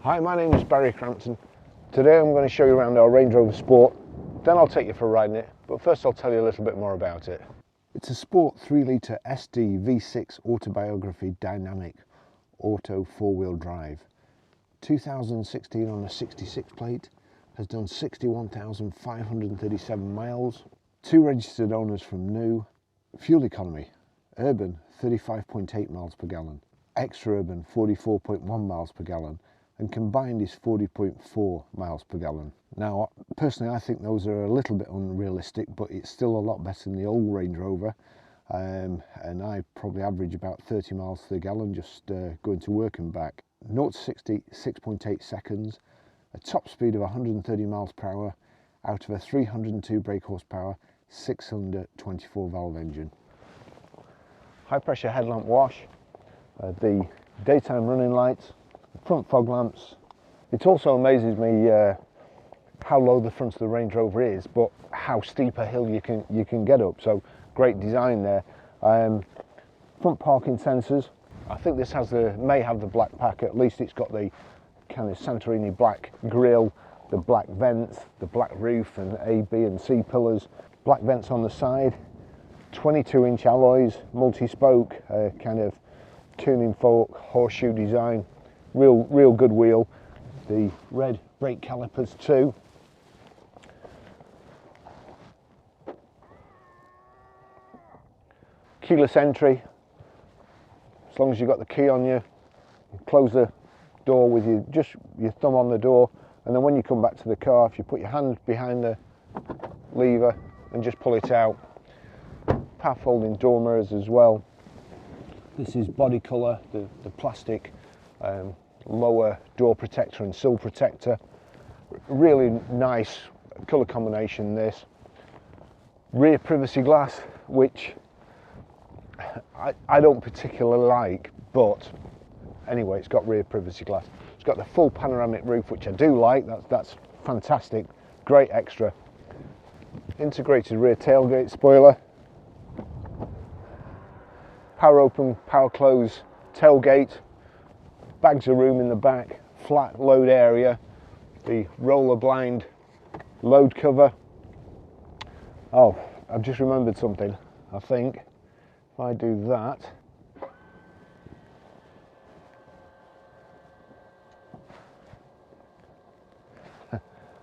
Hi, my name is Barry Crampton. Today I'm going to show you around our Range Rover Sport, then I'll take you for a ride in it, but first I'll tell you a little bit more about it. It's a Sport 3-litre SD V6 Autobiography Dynamic Auto 4-wheel drive. 2016 on a 66 plate, has done 61,537 miles, 2 registered owners from new. Fuel economy, urban 35.8 miles per gallon, extra urban 44.1 miles per gallon, and combined is 40.4 miles per gallon. Now, personally, I think those are a little bit unrealistic, but it's still a lot better than the old Range Rover. And I probably average about 30 miles per gallon just going to work and back. 0 to 60, 6.8 seconds, a top speed of 130 miles per hour out of a 302 brake horsepower, 6-cylinder 24 valve engine. High pressure headlamp wash, the daytime running lights, front fog lamps. It also amazes me how low the front of the Range Rover is, but how steep a hill you can get up. So great design there. Front parking sensors. I think this may have the black pack. At least it's got the kind of Santorini black grille, the black vents, the black roof, and A, B, and C pillars. Black vents on the side. 22-inch alloys, multi-spoke, kind of tuning fork, horseshoe design. Real good wheel. The red brake calipers too. Keyless entry. As long as you've got the key on you, close the door with just your thumb on the door, and then when you come back to the car, if you put your hand behind the lever and just pull it out. Power folding door mirrors as well. This is body colour, the plastic lower door protector and sill protector. Really nice colour combination this. Rear privacy glass, which I don't particularly like, but anyway, it's got rear privacy glass. It's got the full panoramic roof, which I do like. That's fantastic, great extra. Integrated rear tailgate spoiler. Power open, power close tailgate, bags of room in the back, flat load area, the roller blind load cover. Oh, I've just remembered something. I think if I do that,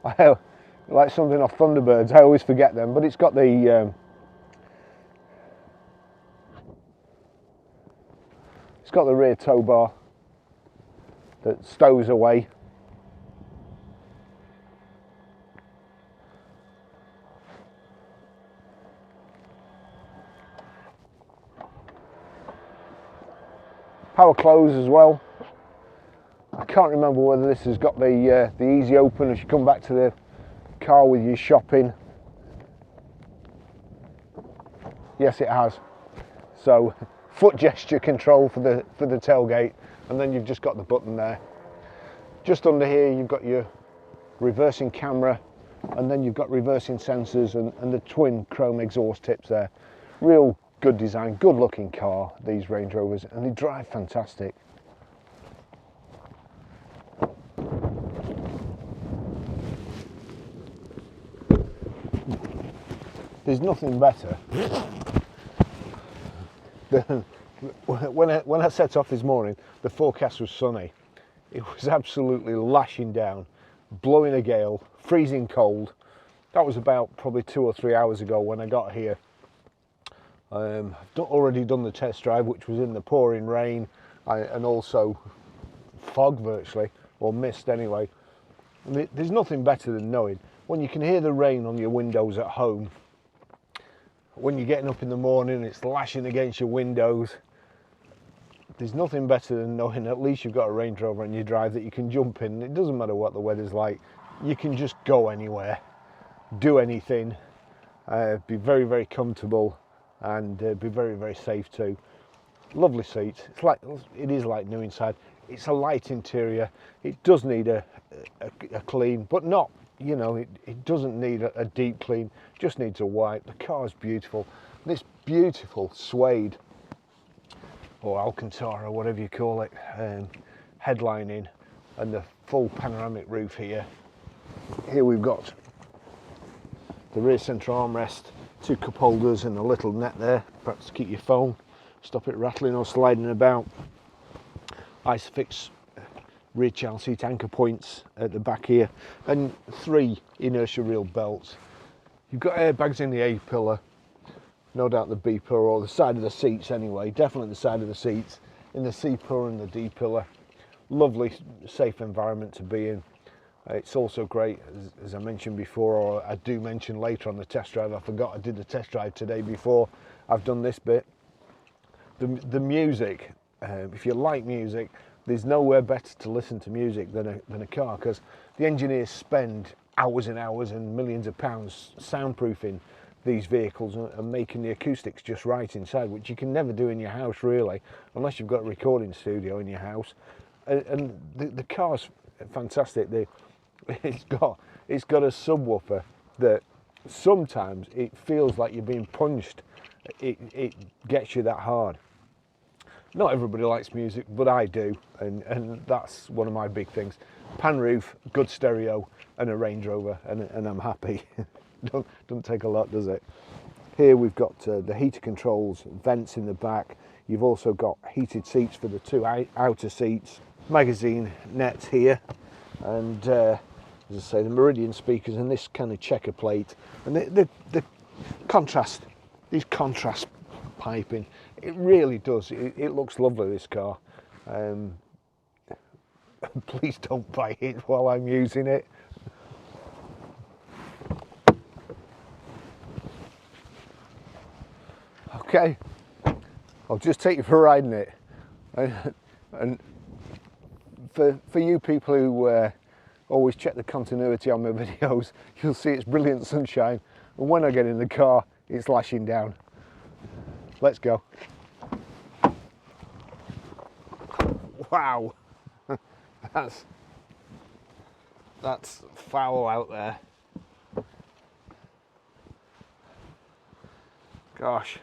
I like something off Thunderbirds. I always forget them, but it's got the it's got the rear tow bar that stows away. Power close as well. I can't remember whether this has got the easy open as you come back to the car with your shopping. Yes, it has. So foot gesture control for the tailgate, and then you've just got the button there. Just under here you've got your reversing camera, and then you've got reversing sensors and the twin chrome exhaust tips there. Real good design, good looking car, these Range Rovers, and they drive fantastic. There's nothing better than when I set off this morning, the forecast was sunny. It was absolutely lashing down, blowing a gale, freezing cold. That was about probably 2 or 3 hours ago when I got here. I've already done the test drive, which was in the pouring rain and also fog virtually, or mist anyway. There's nothing better than knowing when you can hear the rain on your windows at home. When you're getting up in the morning, it's lashing against your windows. There's nothing better than knowing at least you've got a Range Rover in your drive that you can jump in. It doesn't matter what the weather's like. You can just go anywhere, do anything, be very, very comfortable, and be very, very safe too. Lovely seats. It is like new inside. It's a light interior. It does need a clean, but not, you know, it doesn't need a deep clean. Just needs a wipe. The car's beautiful. This beautiful suede or Alcantara, whatever you call it, headlining. and the full panoramic roof here. Here we've got the rear centre armrest, 2 cup holders and a little net there, perhaps to keep your phone, stop it rattling or sliding about. Isofix rear child seat anchor points at the back here, and 3 inertia reel belts. You've got airbags in the A pillar, no doubt the B pillar, or the side of the seats anyway, definitely the side of the seats, in the C pillar and the D pillar. Lovely safe environment to be in. It's also great, as I mentioned before, or I do mention later on the test drive. I forgot I did the test drive today before I've done this bit. The music, if you like music, there's nowhere better to listen to music than a car, because the engineers spend hours and hours and millions of pounds soundproofing these vehicles and making the acoustics just right inside, which you can never do in your house really, unless you've got a recording studio in your house. And the car's fantastic. It's got a subwoofer that sometimes it feels like you're being punched. It gets you that hard. Not everybody likes music, but I do, and that's one of my big things. Pan roof, good stereo, and a Range Rover, and I'm happy. Don't take a lot, does it? Here we've got the heater controls, vents in the back. You've also got heated seats for the 2 outer seats, magazine nets here, and as I say, the Meridian speakers and this kind of checker plate, and the contrast, these contrast piping, it really does. It looks lovely, this car. Please don't buy it while I'm using it. Okay, I'll just take you for a ride in it. And for you people who always check the continuity on my videos, you'll see it's brilliant sunshine, and when I get in the car, it's lashing down. Let's go. Wow, that's foul out there. Gosh.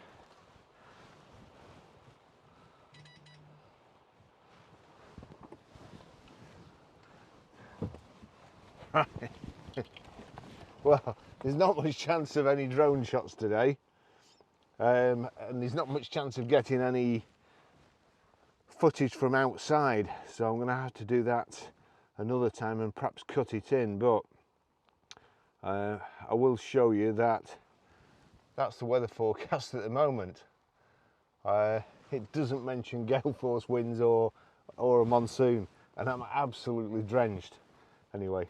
Well, there's not much chance of any drone shots today, and there's not much chance of getting any footage from outside, so I'm going to have to do that another time and perhaps cut it in, but I will show you that that's the weather forecast at the moment. It doesn't mention gale force winds or a monsoon, and I'm absolutely drenched. Anyway,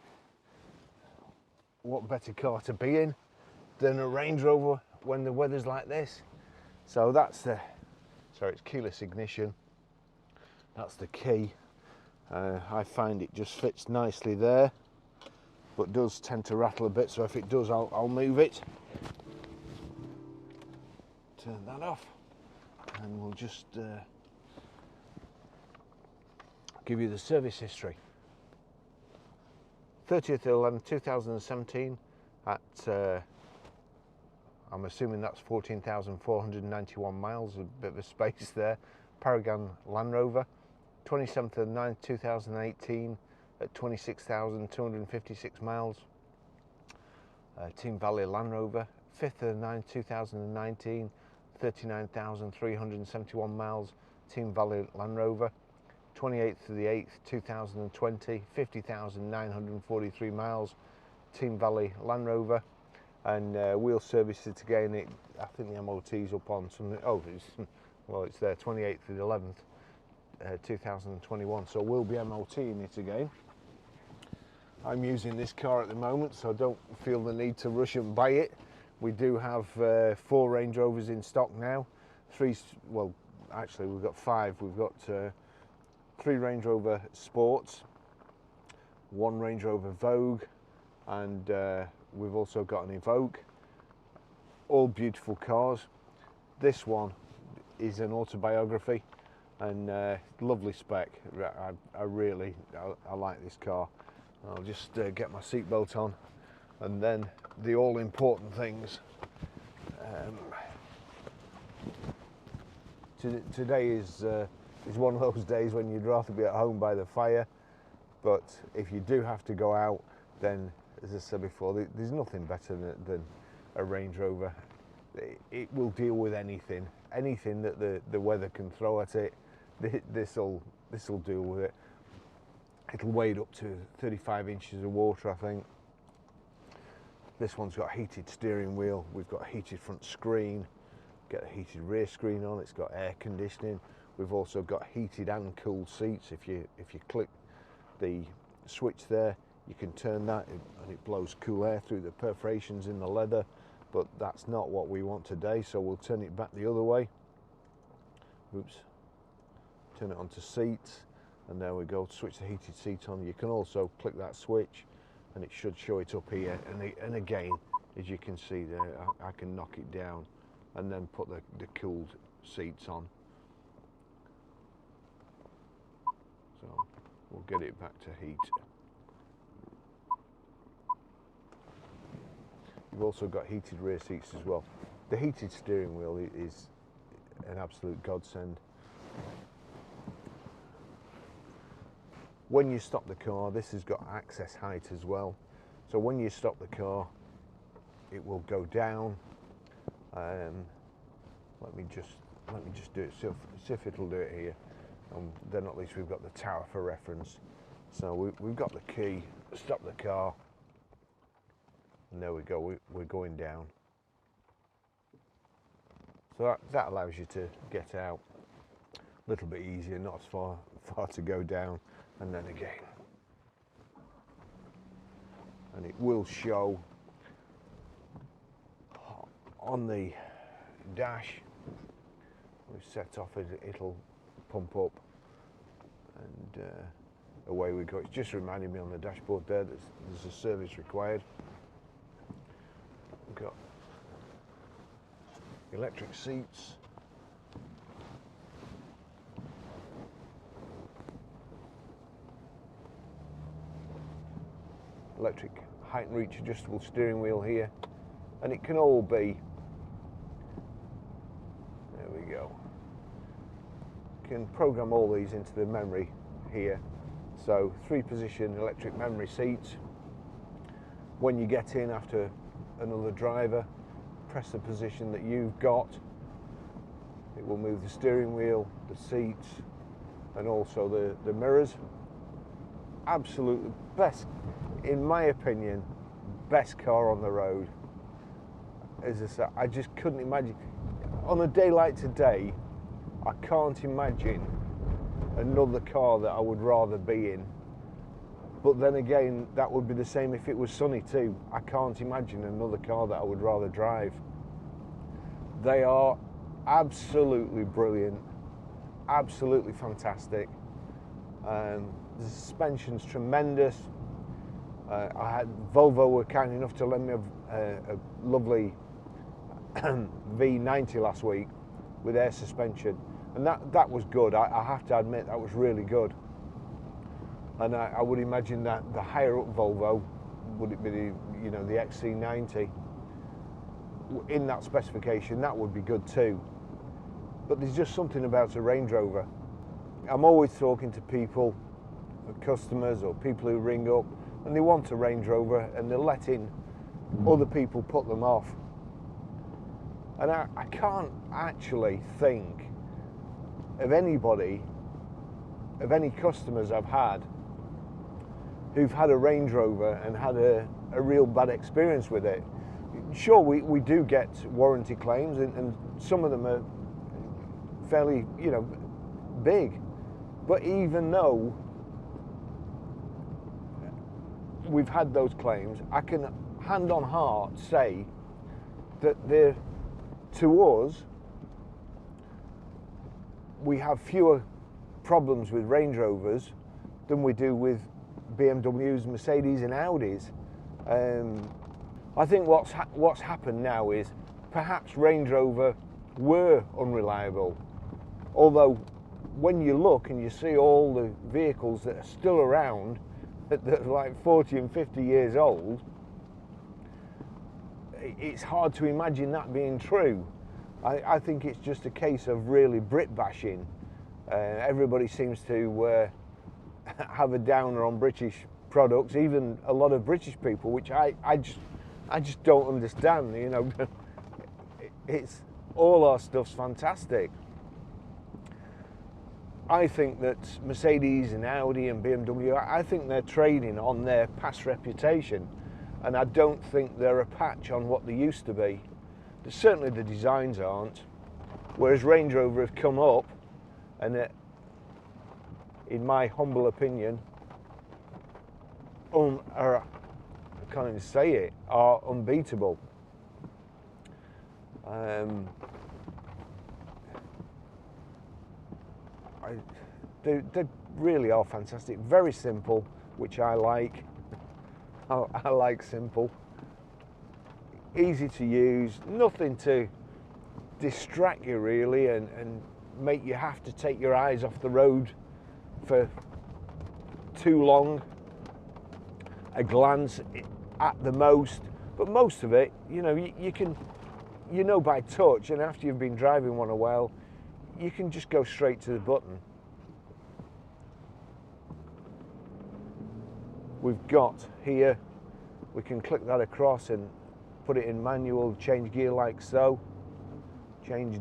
what better car to be in than a Range Rover when the weather's like this? So that's the, sorry, it's keyless ignition. That's the key. I find it just fits nicely there, but does tend to rattle a bit, so if it does, I'll move it. Turn that off, and we'll just give you the service history. 30th 11/2017 at I'm assuming that's 14,491 miles, a bit of a space there. Paragon Land Rover. 27th of 9th 2018 at 26,256 miles. Team Valley Land Rover. 5th of 9th 2019, 39,371 miles. Team Valley Land Rover. 28th of the 8th 2020, 50,943 miles. Team Valley Land Rover. And wheel services again, I think the MOT's up on something. Oh, it's there, 28th of the 11th 2021, so we'll be MOTing it again. I'm using this car at the moment, so I don't feel the need to rush and buy it. We do have 4 Range Rovers in stock now. 3, well, actually we've got 5. We've got 3 Range Rover Sports, 1 Range Rover Vogue, and we've also got an Evoque. All beautiful cars. This one is an Autobiography, and lovely spec. I like this car. I'll just get my seatbelt on, and then the all important things. Today is one of those days when you'd rather be at home by the fire. But if you do have to go out, then as I said before, there's nothing better than a Range Rover. It will deal with anything that the weather can throw at it. This'll deal with it. It'll wade up to 35 inches of water, I think. This one's got a heated steering wheel. We've got a heated front screen. Get a heated rear screen on. It's got air conditioning. We've also got heated and cooled seats. If you click the switch there, you can turn that and it blows cool air through the perforations in the leather, but that's not what we want today, so we'll turn it back the other way. Oops. Turn it onto seats, and there we go. Switch the heated seat on. You can also click that switch and it should show it up here, and again, as you can see there, I can knock it down and then put the cooled seats on. So we'll get it back to heat. You've also got heated rear seats as well. The heated steering wheel is an absolute godsend. When you stop the car, this has got access height as well. So when you stop the car, it will go down. Let me just do it. See if it'll do it here. And then at least we've got the tower for reference. So we've got the key. Stop the car. And there we go. We're going down. So that allows you to get out a little bit easier, not as far to go down. And then again, and it will show on the dash. We've set off, it'll pump up, and away we go. It's just reminding me on the dashboard there that there's a service required. We've got electric seats. Electric height and reach adjustable steering wheel here, and it can all be, there we go, you can program all these into the memory here. So 3-position electric memory seats. When you get in after another driver, press the position that you've got. It will move the steering wheel, the seats, and also the mirrors. Absolutely best, in my opinion, best car on the road. As I said, I just couldn't imagine. On a day like today, I can't imagine another car that I would rather be in. But then again, that would be the same if it was sunny too. I can't imagine another car that I would rather drive. They are absolutely brilliant, absolutely fantastic. The suspension's tremendous. Volvo were kind enough to lend me a lovely V90 last week with air suspension, and that was good. I have to admit, that was really good. And I would imagine that the higher up Volvo, would it be the XC90, in that specification, that would be good too. But there's just something about a Range Rover. I'm always talking to people, customers or people who ring up and they want a Range Rover and they're letting other people put them off. And I can't actually think of anybody, of any customers I've had who've had a Range Rover and had a real bad experience with it. Sure, we do get warranty claims, and some of them are fairly, big. But even though we've had those claims, I can hand on heart say that to us, we have fewer problems with Range Rovers than we do with BMWs, Mercedes and Audis. I think what's happened now is perhaps Range Rover were unreliable, although when you look and you see all the vehicles that are still around that are like 40 and 50 years old, it's hard to imagine that being true. I think it's just a case of really Brit bashing. Everybody seems to have a downer on British products, even a lot of British people, which I just don't understand. You know, it's all our stuff's fantastic. I think that Mercedes and Audi and BMW, I think they're trading on their past reputation, and I don't think they're a patch on what they used to be. Certainly the designs aren't, whereas Range Rover have come up and in my humble opinion, I can't even say it, are unbeatable. They really are fantastic. Very simple, which I like. I like simple. Easy to use, nothing to distract you really and make you have to take your eyes off the road for too long. A glance at the most, but most of it, you know, you can, you know, by touch, and after you've been driving one a while, you can just go straight to the button. We've got here, we can click that across and put it in manual, change gear like so, change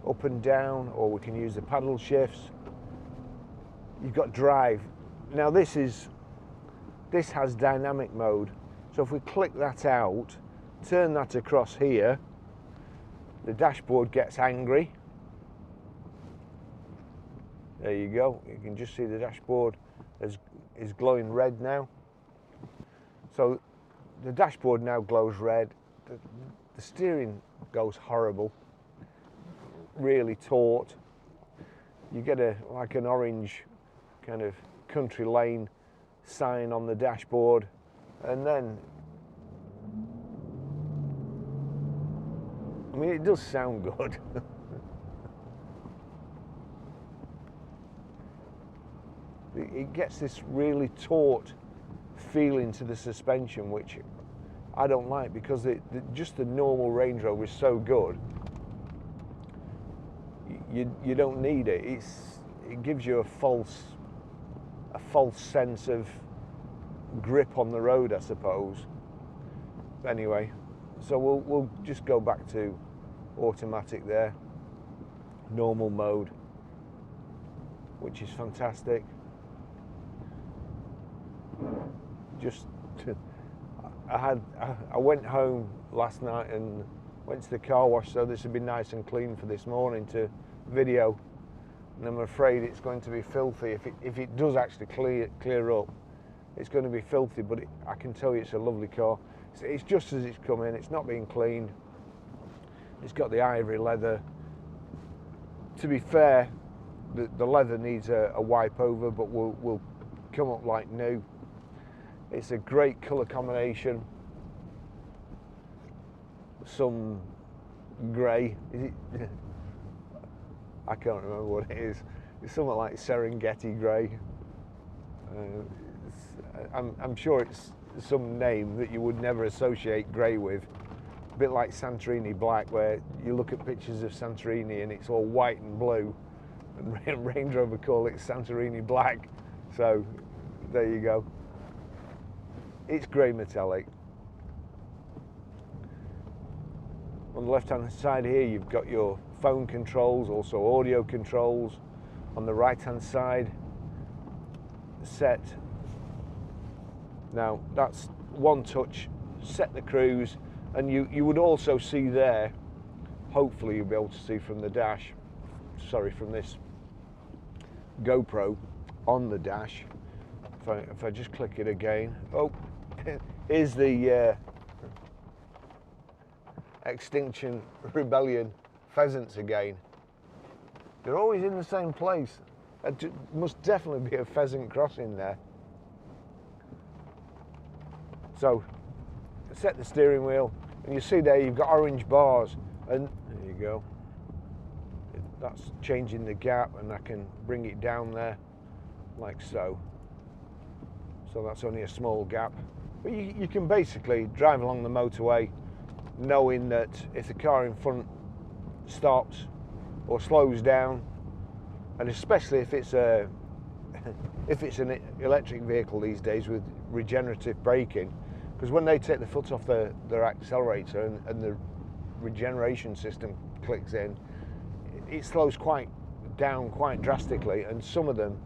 up and down, or we can use the paddle shifts. You've got drive. Now this has dynamic mode, so if we click that out, turn that across here, the dashboard gets angry. There you go, you can just see the dashboard is glowing red now. So the dashboard now glows red, the steering goes horrible, really taut. You get like an orange kind of country lane sign on the dashboard, and then, I mean, it does sound good. It gets this really taut feeling to the suspension, which I don't like, because just the normal Range Rover is so good. You don't need it. It gives you a false sense of grip on the road, I suppose. Anyway, so we'll just go back to automatic there, normal mode, which is fantastic. Just I went home last night and went to the car wash, so this would be nice and clean for this morning to video, and I'm afraid it's going to be filthy. If it does actually clear up, it's going to be filthy, but I can tell you it's a lovely car. It's just as it's come in, it's not being cleaned. It's got the ivory leather. To be fair, the leather needs a wipe over, but will come up like new. It's a great colour combination. Some grey, is it? I can't remember what it is. It's something like Serengeti grey. I'm sure it's some name that you would never associate grey with. A bit like Santorini black, where you look at pictures of Santorini and it's all white and blue, and Range Rover call it Santorini black. So there you go. It's grey metallic. On the left hand side here you've got your phone controls, also audio controls. On the right hand side, set. Now that's one touch, set the cruise, and you would also see there, hopefully you'll be able to see from the dash, sorry, from this GoPro on the dash. If I just click it again, oh, here's the Extinction Rebellion pheasants again. They're always in the same place. There must definitely be a pheasant crossing there. So set the steering wheel, and you see there you've got orange bars, and there you go. That's changing the gap, and I can bring it down there like so. So that's only a small gap. But you can basically drive along the motorway knowing that if the car in front stops or slows down, and especially if it's a if it's an electric vehicle these days with regenerative braking, because when they take the foot off their accelerator and the regeneration system clicks in, it slows down quite drastically, and some of them,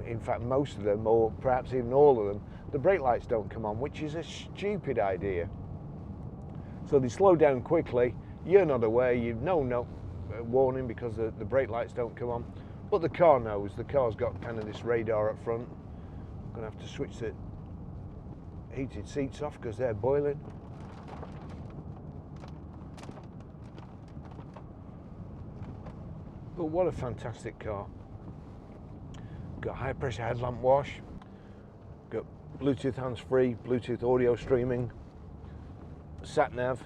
in fact most of them, or perhaps even all of them, the brake lights don't come on, which is a stupid idea. So they slow down quickly, you're not aware, you've no warning because the brake lights don't come on, but the car knows. The car's got kind of this radar up front. I'm going to have to switch the heated seats off because they're boiling. But what a fantastic car. Got high pressure headlamp wash, got Bluetooth hands-free, Bluetooth audio streaming, sat nav,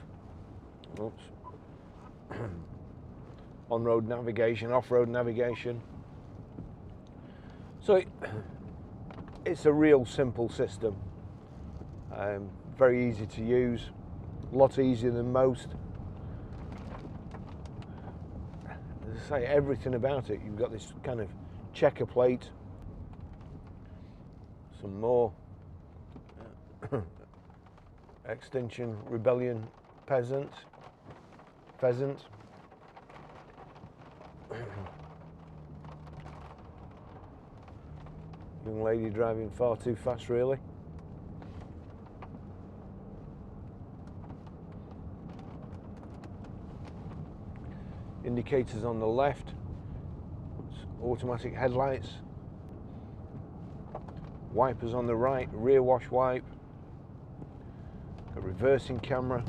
oops, on-road navigation, off-road navigation. So it's a real simple system, very easy to use, a lot easier than most. As I say, everything about it, you've got this kind of checker plate, some more Extinction Rebellion pheasant. Young lady driving far too fast, really. Indicators on the left, automatic headlights, wipers on the right, rear wash wipe, a reversing camera,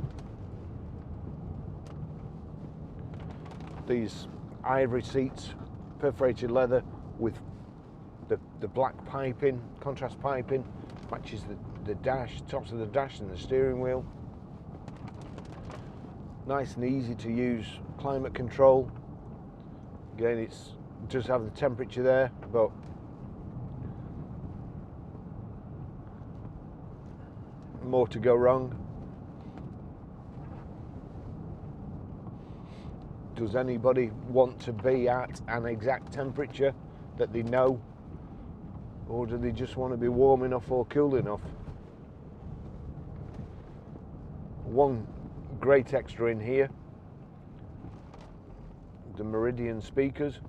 these ivory seats, perforated leather with the black piping, contrast piping, matches the dash, tops of the dash and the steering wheel. Nice and easy to use climate control. Again, it does have the temperature there, but more to go wrong. Does anybody want to be at an exact temperature that they know, or do they just want to be warm enough or cool enough? One great extra in here, the Meridian speakers.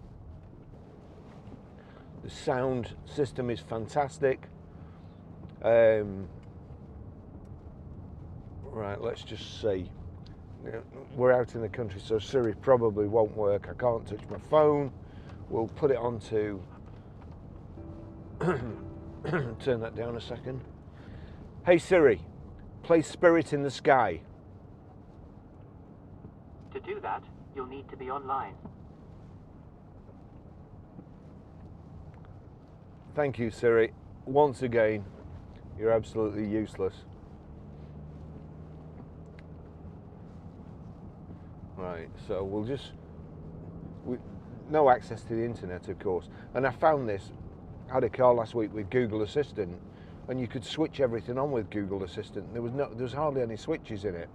The sound system is fantastic. Right, let's just see. We're out in the country, so Siri probably won't work. I can't touch my phone. We'll put it on to turn that down a second. Hey Siri, play Spirit in the Sky. To do that, you'll need to be online. Thank you, Siri. Once again, you're absolutely useless. Right, so no access to the internet, of course. And I found this, I had a car last week with Google Assistant, and you could switch everything on with Google Assistant. There was hardly any switches in it.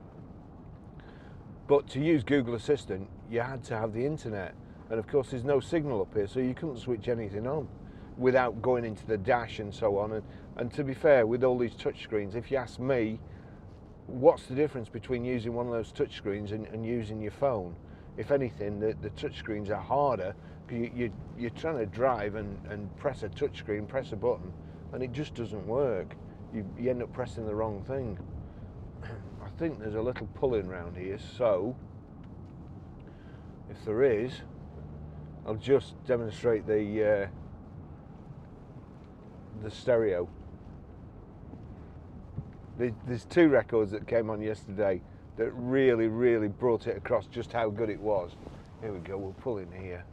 But to use Google Assistant, you had to have the internet. And of course, there's no signal up here, so you couldn't switch anything on without going into the dash and so on. And to be fair, with all these touchscreens, if you ask me, what's the difference between using one of those touchscreens and using your phone? If anything, the touchscreens are harder, because you're trying to drive and press a touchscreen, press a button, and it just doesn't work. You end up pressing the wrong thing. I think there's a little pulling around here, so if there is, I'll just demonstrate the stereo. There's two records that came on yesterday that really brought it across just how good it was. Here we go, we'll pull in here.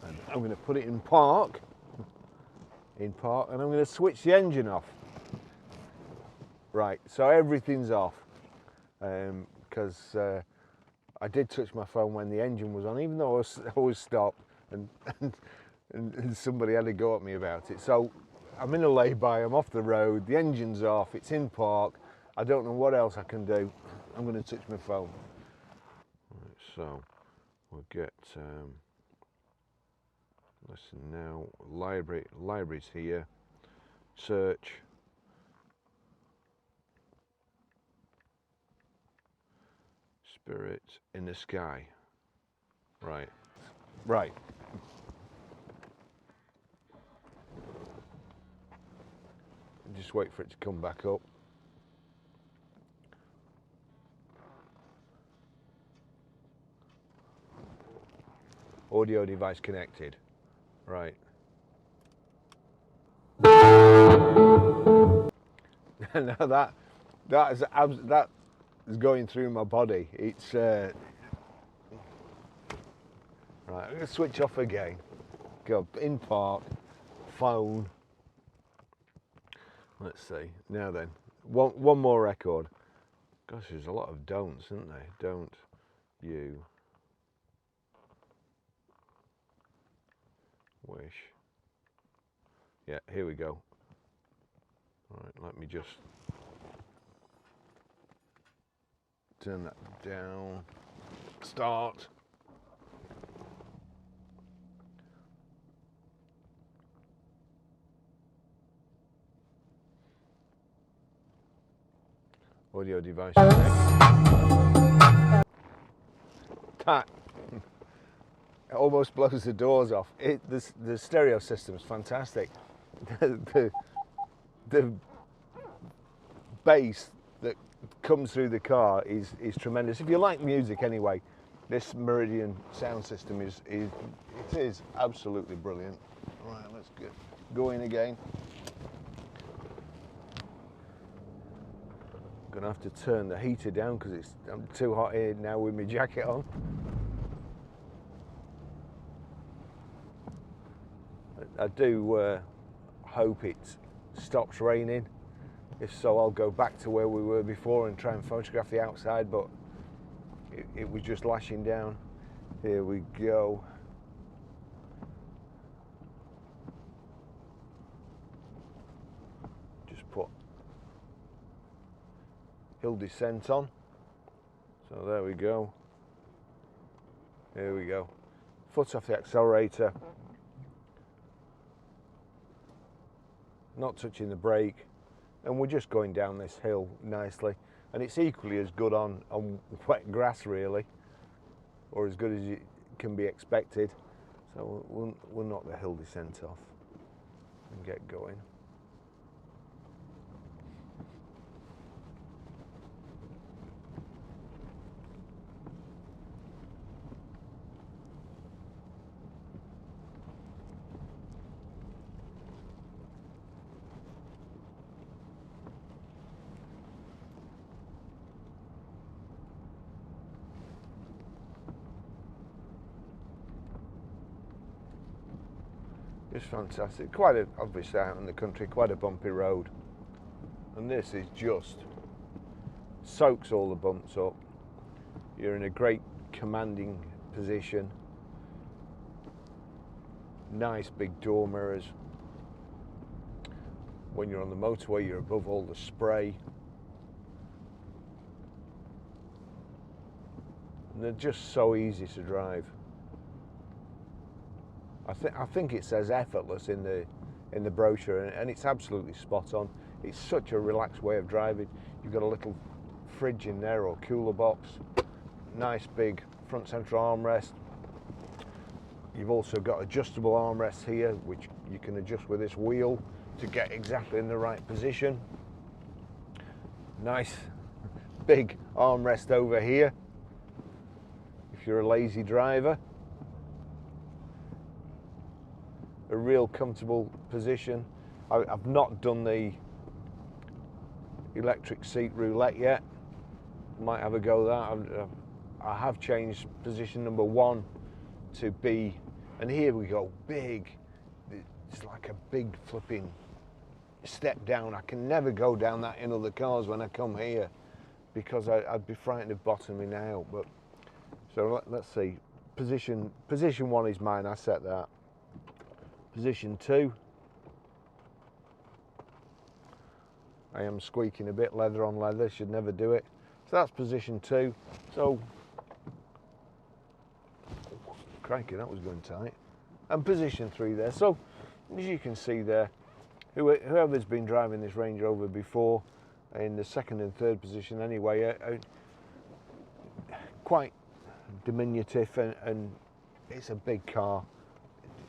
And I'm going to put it in park, and I'm going to switch the engine off. Right, so everything's off, because I did touch my phone when the engine was on, even though I was stopped, and somebody had to go at me about it. So I'm in a lay-by, I'm off the road, the engine's off, it's in park, I don't know what else I can do. I'm going to touch my phone. Right, so we'll get, So now libraries here, search, Spirit in the Sky, right. Just wait for it to come back up. Audio device connected, right. Now that is going through my body. It's right. I'm gonna switch off again. Go in park, phone. Let's see. Now then, one more record. Gosh, there's a lot of don'ts, isn't there? Don't you wish? Yeah, here we go. All right, let me just turn that down. Start. Audio device connect. That it almost blows the doors off. The stereo system is fantastic. The bass that comes through the car is tremendous. If you like music anyway, this Meridian sound system is absolutely brilliant. Right, let's get going again. I'm gonna have to turn the heater down because I'm too hot here now with my jacket on. I do hope it stops raining. If so, I'll go back to where we were before and try and photograph the outside, but it was just lashing down. Here we go. Just put hill descent on. So there we go. Here we go. Foot off the accelerator. Not touching the brake. And we're just going down this hill nicely. And it's equally as good on wet grass really, or as good as it can be expected. So we'll knock the hill descent off and get going. Just fantastic. Obviously out in the country, quite a bumpy road. And this is just soaks all the bumps up. You're in a great commanding position. Nice big door mirrors. When you're on the motorway, you're above all the spray. And they're just so easy to drive. I think it says effortless in the brochure, and it's absolutely spot on. It's such a relaxed way of driving. You've got a little fridge in there or cooler box. Nice big front central armrest. You've also got adjustable armrests here, which you can adjust with this wheel to get exactly in the right position. Nice big armrest over here if you're a lazy driver. A real comfortable position. I've not done the electric seat roulette yet. Might have a go at that. I have changed position number 1 to B, and here we go. Big. It's like a big flipping step down. I can never go down that in other cars when I come here because I'd be frightened of bottoming out. But so let's see. Position 1 is mine. I set that. Position 2, I am squeaking a bit, leather on leather, should never do it. So that's position 2. So, crikey, that was going tight. and position 3 there. So as you can see there, whoever's been driving this Range Rover before, in the 2nd and 3rd position anyway, quite diminutive, and it's a big car.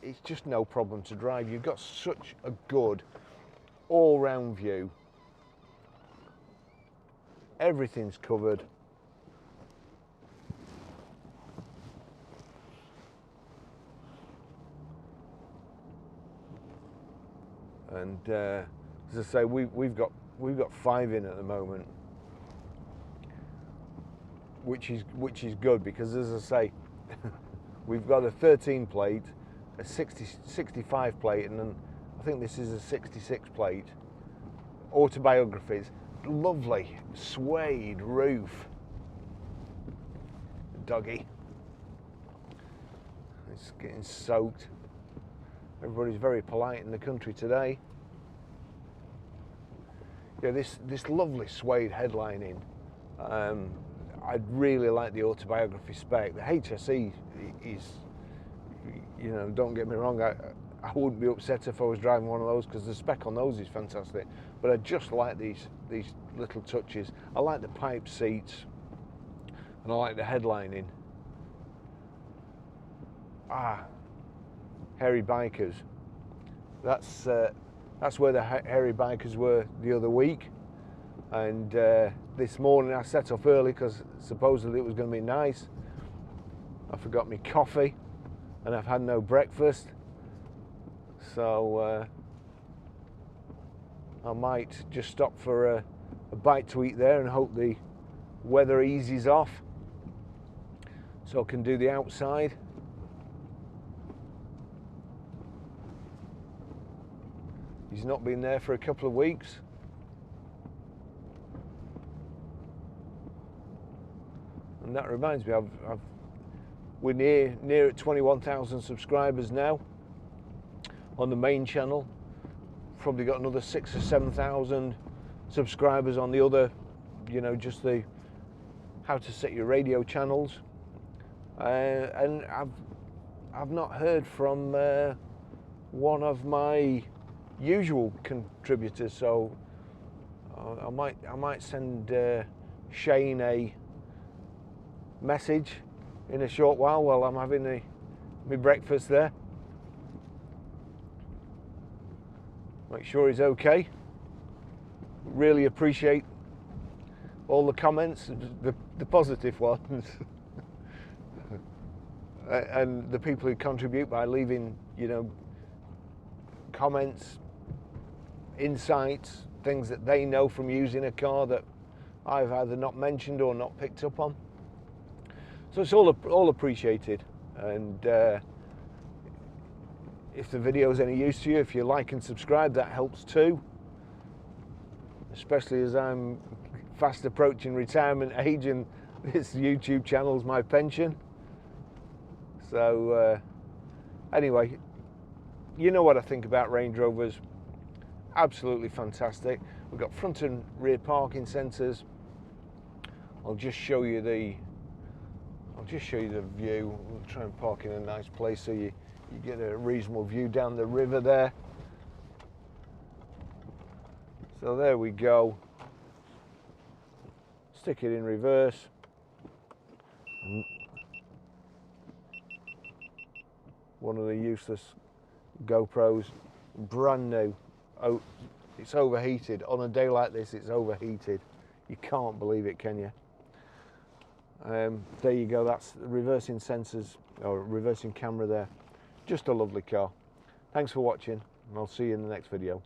It's just no problem to drive. You've got such a good all-round view. Everything's covered. And as I say, we've got 5 in at the moment, which is good, because as I say, we've got a 13 plate, a 65 plate, and then I think this is a 66 plate. Autobiographies, lovely suede roof. Doggy, it's getting soaked. Everybody's very polite in the country today. Yeah, this lovely suede headlining. I'd really like the Autobiography spec. The HSE is, you know, don't get me wrong, I wouldn't be upset if I was driving one of those, because the spec on those is fantastic. But I just like these little touches. I like the pipe seats, and I like the headlining. Hairy Bikers. That's where the Hairy Bikers were the other week, and this morning I set off early because supposedly it was going to be nice. I forgot my coffee, and I've had no breakfast, so I might just stop for a bite to eat there and hope the weather eases off so I can do the outside. He's not been there for a couple of weeks. And that reminds me, we're near at 21,000 subscribers now on the main channel. Probably got another 6,000 or 7,000 subscribers on the other, you know, just the how to set your radio channels. And I've not heard from one of my usual contributors, so I might send Shane a message in a short while I'm having my breakfast there. Make sure he's okay. Really appreciate all the comments, the positive ones, and the people who contribute by leaving, you know, comments, insights, things that they know from using a car that I've either not mentioned or not picked up on. So it's all appreciated, and if the video is any use to you, if you like and subscribe, that helps too, especially as I'm fast approaching retirement age and this YouTube channel is my pension. So anyway, you know what I think about Range Rovers. Absolutely fantastic. We've got front and rear parking sensors. I'll just show you the view. We'll try and park in a nice place so you get a reasonable view down the river there. So there we go. Stick it in reverse. One of the useless GoPros, brand new. Oh, it's overheated. On a day like this, it's overheated. You can't believe it, can you? There you go. That's the reversing sensors, or reversing camera there. Just a lovely car. Thanks for watching, and I'll see you in the next video.